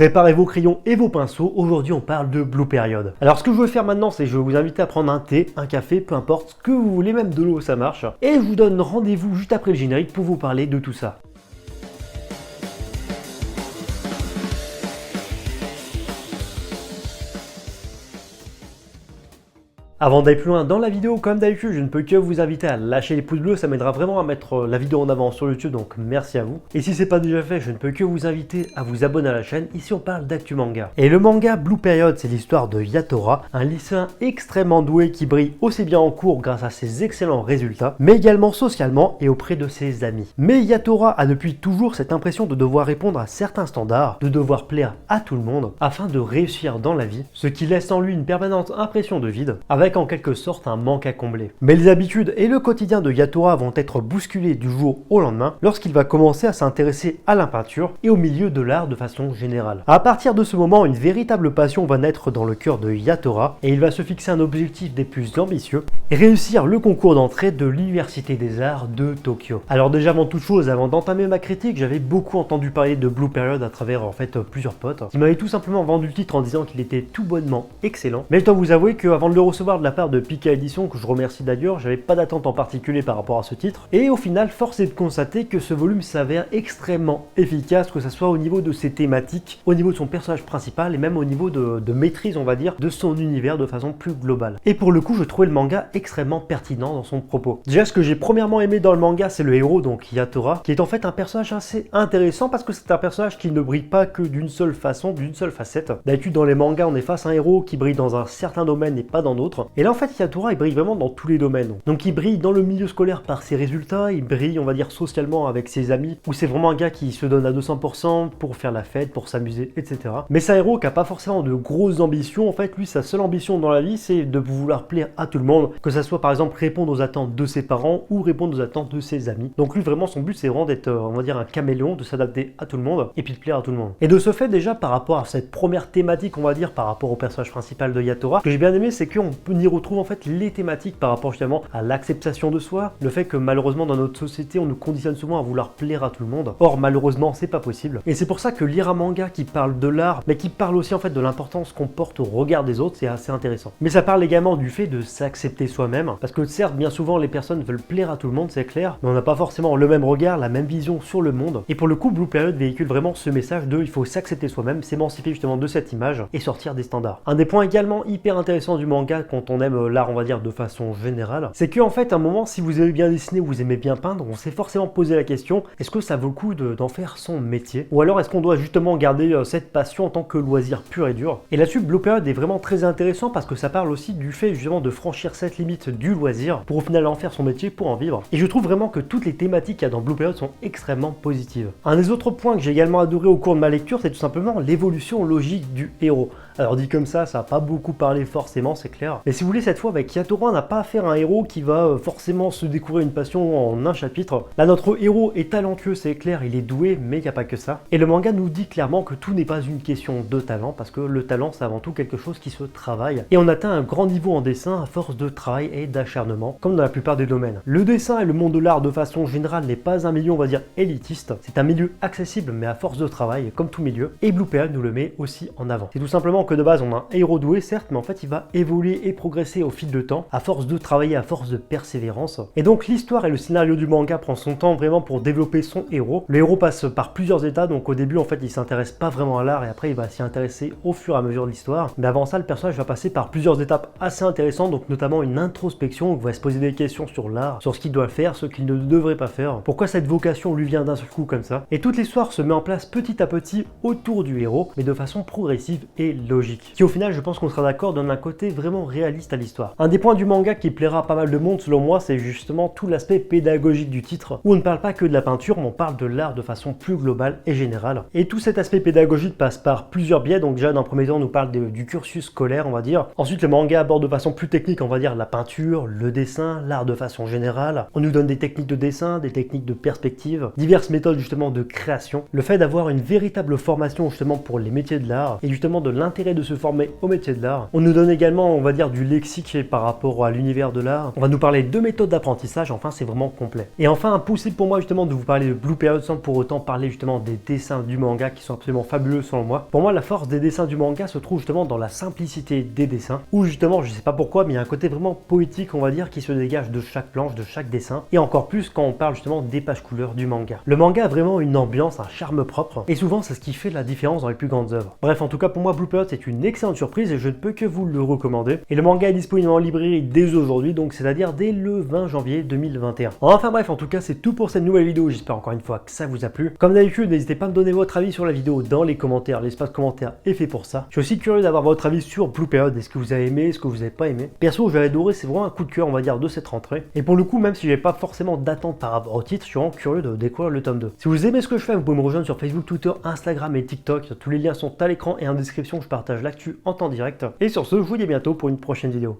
Préparez vos crayons et vos pinceaux, aujourd'hui on parle de Blue Period. Alors ce que je veux faire maintenant, c'est que je vais vous inviter à prendre un thé, un café, peu importe, ce que vous voulez, même de l'eau ça marche. Et je vous donne rendez-vous juste après le générique pour vous parler de tout ça. Avant d'aller plus loin dans la vidéo, comme d'habitude, je ne peux que vous inviter à lâcher les pouces bleus, ça m'aidera vraiment à mettre la vidéo en avant sur YouTube, donc merci à vous. Et si c'est pas déjà fait, je ne peux que vous inviter à vous abonner à la chaîne, ici on parle d'actu manga. Et le manga Blue Period, c'est l'histoire de Yatora, un lycéen extrêmement doué qui brille aussi bien en cours grâce à ses excellents résultats, mais également socialement et auprès de ses amis. Mais Yatora a depuis toujours cette impression de devoir répondre à certains standards, de devoir plaire à tout le monde, afin de réussir dans la vie, ce qui laisse en lui une permanente impression de vide, avec en quelque sorte un manque à combler. Mais les habitudes et le quotidien de Yatora vont être bousculés du jour au lendemain lorsqu'il va commencer à s'intéresser à la peinture et au milieu de l'art de façon générale. À partir de ce moment, une véritable passion va naître dans le cœur de Yatora et il va se fixer un objectif des plus ambitieux et réussir le concours d'entrée de l'Université des Arts de Tokyo. Alors déjà avant toute chose, avant d'entamer ma critique, j'avais beaucoup entendu parler de Blue Period à travers plusieurs potes qui m'avaient tout simplement vendu le titre en disant qu'il était tout bonnement excellent. Mais je dois vous avouer qu'avant de le recevoir de la part de Pika Édition, que je remercie d'ailleurs, j'avais pas d'attente en particulier par rapport à ce titre. Et au final, force est de constater que ce volume s'avère extrêmement efficace, que ce soit au niveau de ses thématiques, au niveau de son personnage principal et même au niveau de maîtrise, on va dire, de son univers de façon plus globale. Et pour le coup, je trouvais le manga extrêmement pertinent dans son propos. Déjà, ce que j'ai premièrement aimé dans le manga, c'est le héros, donc Yatora, qui est en fait un personnage assez intéressant parce que c'est un personnage qui ne brille pas que d'une seule façon, d'une seule facette. D'habitude, dans les mangas, on est face à un héros qui brille dans un certain domaine et pas dans d'autres. Et là, en fait, Yatora, il brille vraiment dans tous les domaines. Donc il brille dans le milieu scolaire par ses résultats, il brille, on va dire, socialement avec ses amis, où c'est vraiment un gars qui se donne à 200% pour faire la fête, pour s'amuser, etc. Mais c'est un héros qui a pas forcément de grosses ambitions. En fait, lui, sa seule ambition dans la vie, c'est de vouloir plaire à tout le monde, que ça soit par exemple répondre aux attentes de ses parents ou répondre aux attentes de ses amis. Donc lui, vraiment, son but, c'est vraiment d'être, on va dire, un caméléon, de s'adapter à tout le monde et puis de plaire à tout le monde. Et de ce fait, déjà, par rapport à cette première thématique, on va dire, par rapport au personnage principal de Yatora, ce que j'ai bien aimé, c'est qu'on y retrouve en fait les thématiques par rapport justement à l'acceptation de soi, le fait que malheureusement dans notre société on nous conditionne souvent à vouloir plaire à tout le monde. Or malheureusement c'est pas possible. Et c'est pour ça que lire un manga qui parle de l'art, mais qui parle aussi en fait de l'importance qu'on porte au regard des autres, c'est assez intéressant. Mais ça parle également du fait de s'accepter soi-même, parce que certes bien souvent les personnes veulent plaire à tout le monde, c'est clair, mais on n'a pas forcément le même regard, la même vision sur le monde. Et pour le coup Blue Period véhicule vraiment ce message de il faut s'accepter soi-même, s'émanciper justement de cette image et sortir des standards. Un des points également hyper intéressants du manga quand on aime l'art on va dire de façon générale, c'est que en fait à un moment si vous aimez bien dessiner, vous aimez bien peindre, on s'est forcément posé la question, est-ce que ça vaut le coup d'en faire son métier? Ou alors est-ce qu'on doit justement garder cette passion en tant que loisir pur et dur? Et là-dessus Blue Period est vraiment très intéressant parce que ça parle aussi du fait justement de franchir cette limite du loisir pour au final en faire son métier pour en vivre. Et je trouve vraiment que toutes les thématiques qu'il y a dans Blue Period sont extrêmement positives. Un des autres points que j'ai également adoré au cours de ma lecture, c'est tout simplement l'évolution logique du héros. Alors dit comme ça n'a pas beaucoup parlé forcément, c'est clair. Mais si vous voulez, cette fois avec Yatora, on n'a pas affaire à un héros qui va forcément se découvrir une passion en un chapitre. Là, notre héros est talentueux, c'est clair, il est doué, mais il n'y a pas que ça. Et le manga nous dit clairement que tout n'est pas une question de talent, parce que le talent, c'est avant tout quelque chose qui se travaille. Et on atteint un grand niveau en dessin à force de travail et d'acharnement, comme dans la plupart des domaines. Le dessin et le monde de l'art de façon générale n'est pas un milieu, on va dire, élitiste. C'est un milieu accessible, mais à force de travail, comme tout milieu. Et Blue Period nous le met aussi en avant. C'est tout simplement que de base, on a un héros doué, certes, mais en fait, il va évoluer et progresser au fil de temps, à force de travailler, à force de persévérance. Et donc, l'histoire et le scénario du manga prend son temps vraiment pour développer son héros. Le héros passe par plusieurs états, donc au début, en fait, il s'intéresse pas vraiment à l'art et après, il va s'y intéresser au fur et à mesure de l'histoire. Mais avant ça, le personnage va passer par plusieurs étapes assez intéressantes, donc notamment une introspection où il va se poser des questions sur l'art, sur ce qu'il doit faire, ce qu'il ne devrait pas faire, pourquoi cette vocation lui vient d'un seul coup comme ça. Et toute l'histoire se met en place petit à petit autour du héros, mais de façon progressive et logique. Qui au final, je pense qu'on sera d'accord, donne un côté vraiment réaliste à l'histoire. Un des points du manga qui plaira à pas mal de monde selon moi, c'est justement tout l'aspect pédagogique du titre, où on ne parle pas que de la peinture, mais on parle de l'art de façon plus globale et générale. Et tout cet aspect pédagogique passe par plusieurs biais, donc déjà dans un premier temps on nous parle du cursus scolaire, on va dire. Ensuite le manga aborde de façon plus technique, on va dire la peinture, le dessin, l'art de façon générale. On nous donne des techniques de dessin, des techniques de perspective, diverses méthodes justement de création. Le fait d'avoir une véritable formation justement pour les métiers de l'art et justement de l'intérêt l'intérêt de se former au métier de l'art. On nous donne également, on va dire, du lexique par rapport à l'univers de l'art. On va nous parler de méthodes d'apprentissage, enfin c'est vraiment complet. Et enfin, impossible pour moi justement de vous parler de Blue Period sans pour autant parler justement des dessins du manga qui sont absolument fabuleux selon moi. Pour moi, la force des dessins du manga se trouve justement dans la simplicité des dessins, où justement, je sais pas pourquoi, mais il y a un côté vraiment poétique, on va dire, qui se dégage de chaque planche, de chaque dessin, et encore plus quand on parle justement des pages couleurs du manga. Le manga a vraiment une ambiance, un charme propre, et souvent c'est ce qui fait la différence dans les plus grandes œuvres. Bref, en tout cas pour moi, Blue Period c'est une excellente surprise et je ne peux que vous le recommander. Et le manga est disponible en librairie dès aujourd'hui, donc c'est-à-dire dès le 20 janvier 2021. Enfin bref, en tout cas c'est tout pour cette nouvelle vidéo, j'espère encore une fois que ça vous a plu. Comme d'habitude, n'hésitez pas à me donner votre avis sur la vidéo dans les commentaires, l'espace commentaire est fait pour ça. Je suis aussi curieux d'avoir votre avis sur Blue Period, est-ce que vous avez aimé, est-ce que vous n'avez pas aimé. Perso, j'avais adoré, c'est vraiment un coup de cœur on va dire de cette rentrée. Et pour le coup, même si j'ai pas forcément d'attente par rapport au titre, je suis vraiment curieux de découvrir le tome 2. Si vous aimez ce que je fais, vous pouvez me rejoindre sur Facebook, Twitter, Instagram et TikTok. Tous les liens sont à l'écran et en description, je partage l'actu en temps direct. Et sur ce, je vous dis à bientôt pour une prochaine vidéo.